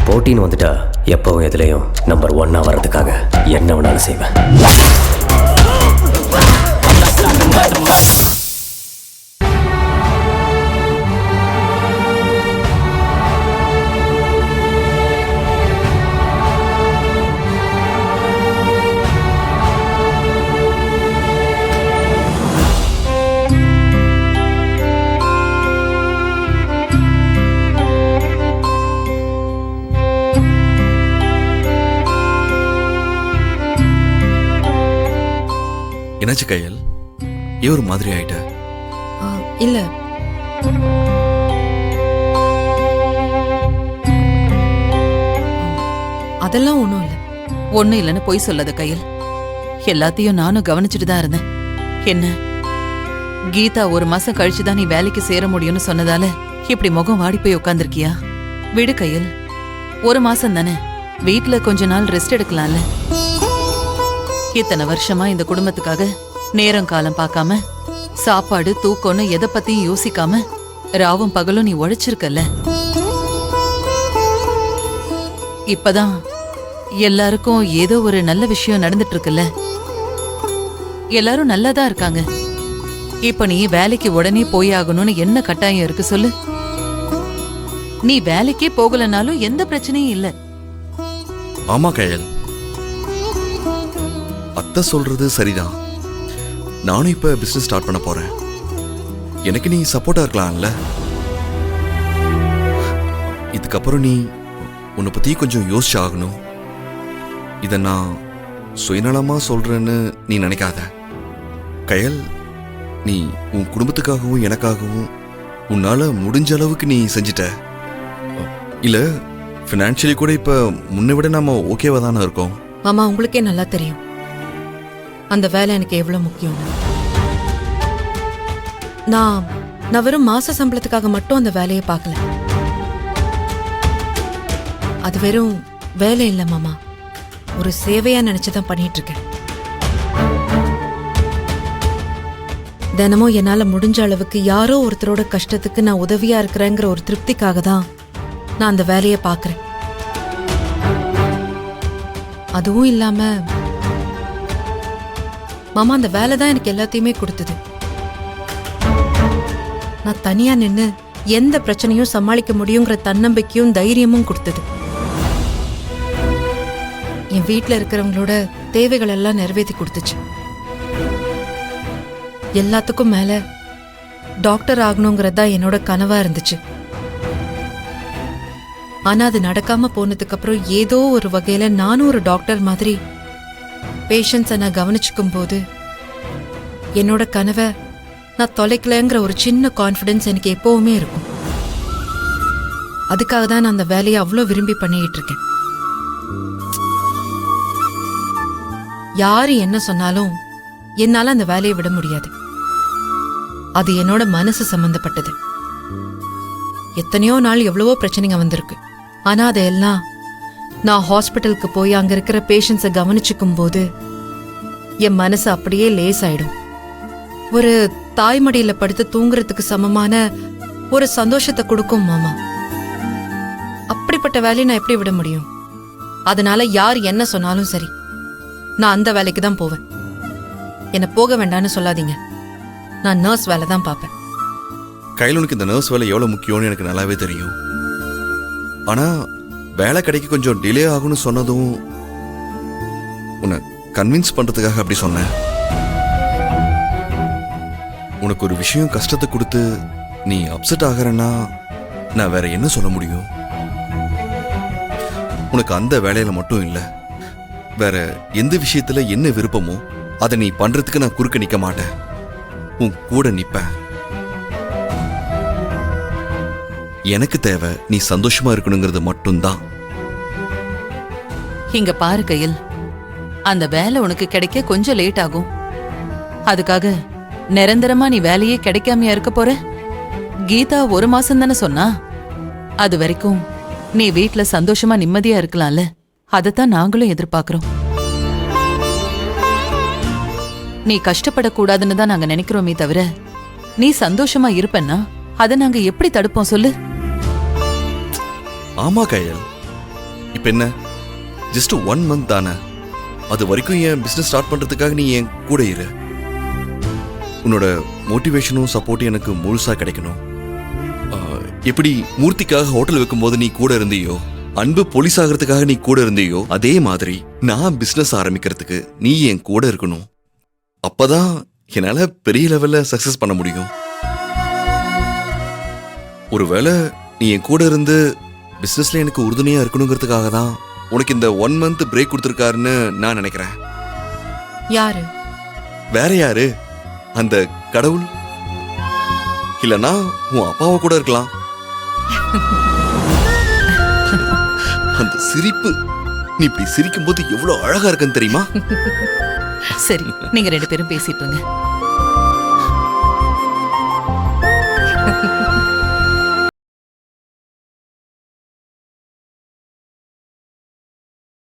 போட்டின்னு வந்துட்டா எப்பவும் எதுலேயும் நம்பர் 1 வர்றதுக்காக என்ன வேணாலும் செய்வேன். என்னாச்சு கையல்? ஏன் ஒரு மாதிரி ஆயிட்ட? இல்ல, அதெல்லாம் ஒண்ணும் இல்ல. ஒண்ணும் இல்லைன்னு பொய் சொல்லாத கையல். எல்லாத்தையும் நானும் கவனிச்சுட்டு தான் இருந்தேன். என்ன கீதா 1 மாசம் கழிச்சுதான் நீ வேலைக்கு சேர முடியும்னு சொன்னதால இப்படி முகம் வாடி போய் உட்காந்துருக்கியா? விடு கையல், 1 மாசம் தானே, வீட்டுல கொஞ்ச நாள் ரெஸ்ட் எடுக்கலாம்ல. இத்தனை வருஷமா இந்த குடும்பத்துக்காக நேரம் காலம் பார்க்காம, சாப்பாடு தூக்கம்னு எதை பத்தியும் யோசிக்காம ராவும் பகலும் நீ உழைச்சிருக்கல. இப்பதான் எல்லாருக்கும் ஏதோ ஒரு நல்ல விஷயம் நடந்துட்டு இருக்குல்ல. எல்லாரும் நல்லாதான் இருக்காங்க. இப்ப நீ வேலைக்கு உடனே போய் ஆகணும்னு என்ன கட்டாயம் இருக்கு சொல்லு? நீ வேலைக்கே போகலனாலும் எந்த பிரச்சனையும் இல்ல. ஆமா கையல், அத்தை சொல்றது சரிதான். நானும் இப்ப பிசினஸ் ஸ்டார்ட் பண்ண போறேன். எனக்கு நீ சப்போர்ட்டா இருக்கலாம்ல. இதுக்கப்புறம் நீ உன்னை பத்தி கொஞ்சம் யோசிச்சு ஆகணும். இத நான் சுயநலமா சொல்றேன்னு நீ நினைக்காத கையல். நீ உன் குடும்பத்துக்காகவும் எனக்காகவும் உன்னால முடிஞ்ச அளவுக்கு நீ செஞ்சிட்ட. இல்ல பினான்சியலி கூட இப்ப முன்னை விட நாம ஓகேவா தானே இருக்கோம். மாமா, உங்களுக்கே நல்லா தெரியும் அந்த வேலை எனக்கு எவ்வளவு முக்கியம். நான் வெறும் மாச சம்பளத்துக்காக மட்டும் அந்த வேலையை பார்க்கல. அது வெறும் வேலை இல்ல மாமா, ஒரு சேவையா நினைச்சுதான் பண்ணிட்டு இருக்கேன். தினமும் என்னால முடிஞ்ச அளவுக்கு யாரோ ஒருத்தரோட கஷ்டத்துக்கு நான் உதவியா இருக்கிறேங்கிற ஒரு திருப்திக்காக தான் நான் அந்த வேலையை பார்க்கறேன். அதுவும் இல்லாம மாமா, அந்த வேலை தான் எனக்கு எல்லாத்தையுமே கொடுத்தது. நான் தனியா நின்னு எந்த பிரச்சனையும் சமாளிக்க முடியுங்கிற தன்னம்பிக்கையும் தைரியமும் கொடுத்தது. என் வீட்டுல இருக்கிறவங்களோட தேவைகள் எல்லாம் நிறைவேற்றி கொடுத்துச்சு. எல்லாத்துக்கும் மேல டாக்டர் ஆகணுங்கிறது தான் என்னோட கனவா இருந்துச்சு. ஆனா அது நடக்காம போனதுக்கு அப்புறம் ஏதோ ஒரு வகையில நானும் ஒரு டாக்டர் மாதிரி பேஷண்ட்ஸை நான் கவனிச்சுக்கும் போது என்னோட கனவை நான் தொலைக்கலங்கிற ஒரு சின்ன கான்ஃபிடன்ஸ் எனக்கு எப்பவுமே இருக்கும். அதுக்காக தான் நான் அந்த வேலையை அவ்வளோ விரும்பி பண்ணிட்டு இருக்கேன். யாரு என்ன சொன்னாலும் என்னால அந்த வேலையை விட முடியாது. அது என்னோட மனசு சம்பந்தப்பட்டது. எத்தனையோ நாள் எவ்வளவோ பிரச்சனைங்க வந்திருக்கு. ஆனா அதையெல்லாம் நான் ஹாஸ்பிட்டலுக்கு போய் அங்க இருக்கிற பேஷண்ட்ஸை கவனிச்சுக்கும் போது என் மனசு அப்படியே லேஸ் ஆயிடும். ஒரு தாய்மடியில படுத்து தூங்குறதுக்கு சமமான ஒரு சந்தோஷத்தை கொடுக்கும் மாமா. அப்படிப்பட்ட வேலையை நான் எப்படி விட முடியும்? அதனால யார் என்ன சொன்னாலும் சரி, நான் அந்த வேலைக்கு தான் போவேன். என்ன போக வேண்டாம்னு சொல்லாதீங்க. நான் நர்ஸ் வேலை தான் பார்ப்பேன். கையில் உனக்கு இந்த நர்ஸ் வேலை எவ்வளவு முக்கியம்னு எனக்கு நல்லாவே தெரியும். ஆனா வேலை கிடைக்க கொஞ்சம் டிலே ஆகும்னு சொன்னதும் உன்னை கன்வின்ஸ் பண்றதுக்காக அப்படி சொன்னேன். உனக்கு ஒரு விஷயம் கஷ்டத்தை கொடுத்து நீ அப்செட் ஆகிறன்னா நான் வேற என்ன சொல்ல முடியும்? உனக்கு அந்த வேலையில மட்டும் இல்ல, வேற எந்த விஷயத்துல என்ன விருப்பமோ அதை நீ பண்றதுக்கு நான் குறுக்க நிக்க மாட்டேன். உன் கூட நிப்பேன். எனக்கு தேவை நீ சந்தோஷமா இருக்கணுங்கிறது மட்டும்தான். இங்க பாரு கையில், அந்த வேலை உனக்கு கிடைக்க கொஞ்சம் லேட் ஆகும். அதுக்காக நிரந்தரமா நீ வேலையே கிடைக்காமையா இருக்க போற? கீதா 1 மாசம் தானே சொன்னா. அது வரைக்கும் நீ வீட்டுல சந்தோஷமா நிம்மதியா இருக்கலாம்ல. அதத்தான் நாங்களும் எதிர்பார்க்கிறோம். நீ கஷ்டப்படக்கூடாதுன்னு தான் நாங்க நினைக்கிறோமே தவிர, நீ சந்தோஷமா இருப்பன்னா அதை நாங்க எப்படி தடுப்போம் சொல்லு? ஆமா கையல், இப்போ என்ன ஜஸ்ட் 1 மந்த் தானே, அது வரைக்கும் என் பிஸ்னஸ் ஸ்டார்ட் பண்ணுறதுக்காக நீ என் கூட இரு. உன்னோட மோட்டிவேஷனும் சப்போர்ட்டும் எனக்கு முழுசாக கிடைக்கணும். எப்படி மூர்த்திக்காக ஹோட்டல் வைக்கும்போது நீ கூட இருந்தியோ, அன்பு போலீஸ் ஆகிறதுக்காக நீ கூட இருந்தியோ, அதே மாதிரி நான் பிஸ்னஸ் ஆரம்பிக்கிறதுக்கு நீ என் கூட இருக்கணும். அப்பதான் என்னால பெரிய லெவல்ல சக்சஸ் பண்ண முடியும். ஒருவேளை நீ என் கூட இருந்து பிசினஸ்ல எனக்கு உறுதுணையா இருக்கணுங்கிறதுக்காக தான் உனக்கு இந்த 1 மந்த் பிரேக் கொடுத்துருக்காருன்னு நான் நினைக்கிறேன். யாரு? வேற யாரு? அந்த கடவுள். இல்லனா உன் அப்பாவை கூட இருக்கலாம். அந்த சிரிப்பு, நீ இப்படி சிரிக்கும் போது எவ்வளவு அழகா இருக்குன்னு தெரியுமா? சரி, நீங்க 2 பேரும் பேசிட்டு இருங்க.